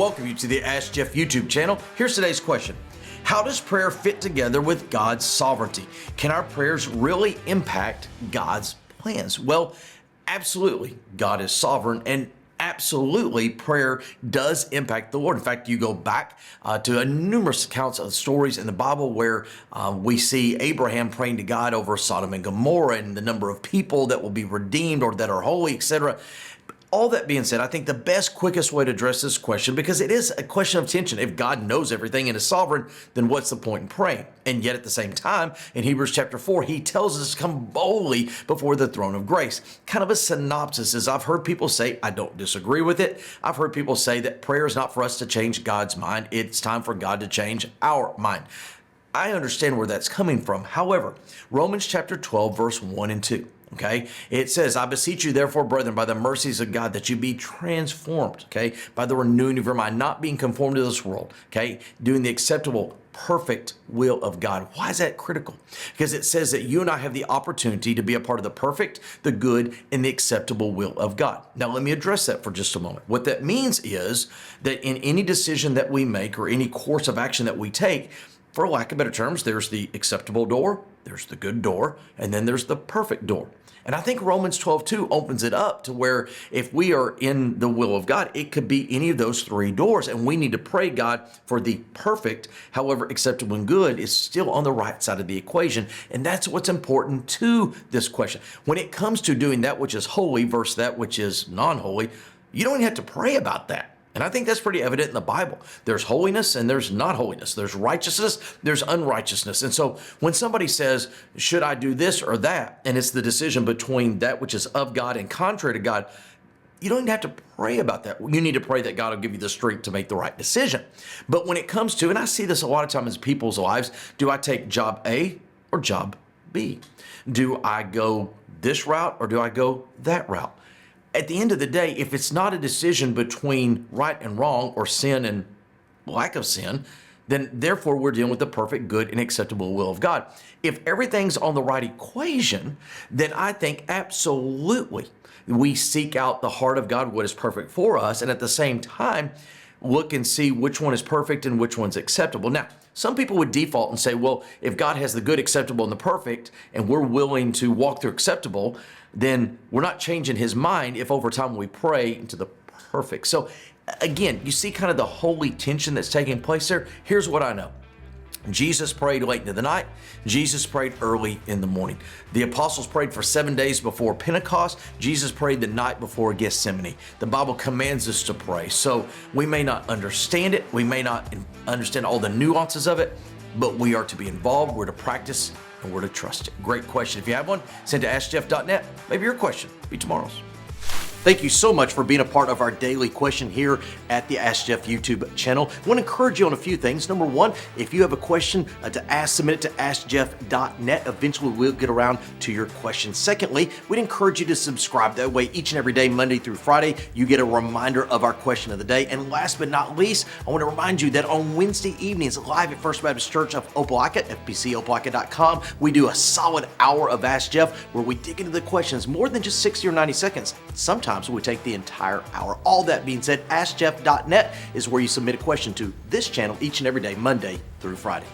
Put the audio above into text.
welcome you to the Ask Jeff YouTube channel. Here's today's question. How does prayer fit together with God's sovereignty? Can our prayers really impact God's plans? Well, absolutely. God is sovereign, and absolutely, prayer does impact the Lord. In fact, you go back to numerous accounts of stories in the Bible where we see Abraham praying to God over Sodom and Gomorrah and the number of people that will be redeemed or that are holy, etc. All that being said, I think the best, quickest way to address this question, because it is a question of tension. If God knows everything and is sovereign, then what's the point in praying? And yet at the same time, in Hebrews chapter 4, he tells us to come boldly before the throne of grace. Kind of a synopsis is I've heard people say, I don't disagree with it. I've heard people say that prayer is not for us to change God's mind. It's time for God to change our mind. I understand where that's coming from. However, Romans chapter 12, verse 1 and 2. Okay, it says, I beseech you, therefore, brethren, by the mercies of God, that you be transformed, okay, by the renewing of your mind, not being conformed to this world, okay, doing the acceptable, perfect will of God. Why is that critical? Because it says that you and I have the opportunity to be a part of the perfect, the good, and the acceptable will of God. Now, let me address that for just a moment. What that means is that in any decision that we make or any course of action that we take, for lack of better terms, there's the acceptable door, there's the good door, and then there's the perfect door. And I think Romans 12:2 opens it up to where if we are in the will of God, it could be any of those three doors. And we need to pray God for the perfect, however acceptable and good, is still on the right side of the equation. And that's what's important to this question. When it comes to doing that which is holy versus that which is non-holy, you don't even have to pray about that. And I think that's pretty evident in the Bible. There's holiness and there's not holiness. There's righteousness, there's unrighteousness. And so when somebody says, should I do this or that? And it's the decision between that which is of God and contrary to God, you don't even have to pray about that. You need to pray that God will give you the strength to make the right decision. But when it comes to, and I see this a lot of times in people's lives, do I take job A or job B? Do I go this route or do I go that route? At the end of the day, if it's not a decision between right and wrong or sin and lack of sin, then therefore we're dealing with the perfect, good, and acceptable will of God. If everything's on the right equation, then I think absolutely we seek out the heart of God, what is perfect for us, and at the same time, look and see which one is perfect and which one's acceptable. Now, some people would default and say, well, if God has the good, acceptable, and the perfect, and we're willing to walk through acceptable, then we're not changing his mind if over time we pray into the perfect. So again, you see kind of the holy tension that's taking place there. Here's what I know. Jesus prayed late into the night. Jesus prayed early in the morning. The apostles prayed for 7 days before Pentecost. Jesus prayed the night before Gethsemane. The Bible commands us to pray. So we may not understand it. We may not understand all the nuances of it, but we are to be involved. We're to practice and we're to trust it. Great question. If you have one, send to AskJeff.net. Maybe your question be tomorrow's. Thank you so much for being a part of our daily question here at the Ask Jeff YouTube channel. I want to encourage you on a few things. Number one, if you have a question to ask, submit it to AskJeff.net. Eventually, we'll get around to your question. Secondly, we'd encourage you to subscribe. That way, each and every day, Monday through Friday, you get a reminder of our question of the day. And last but not least, I want to remind you that on Wednesday evenings, live at First Baptist Church of Opelika, FBCOpelika.com, we do a solid hour of Ask Jeff where we dig into the questions more than just 60 or 90 seconds. Sometimes we take the entire hour. All that being said, AskJeff.net is where you submit a question to this channel each and every day, Monday through Friday.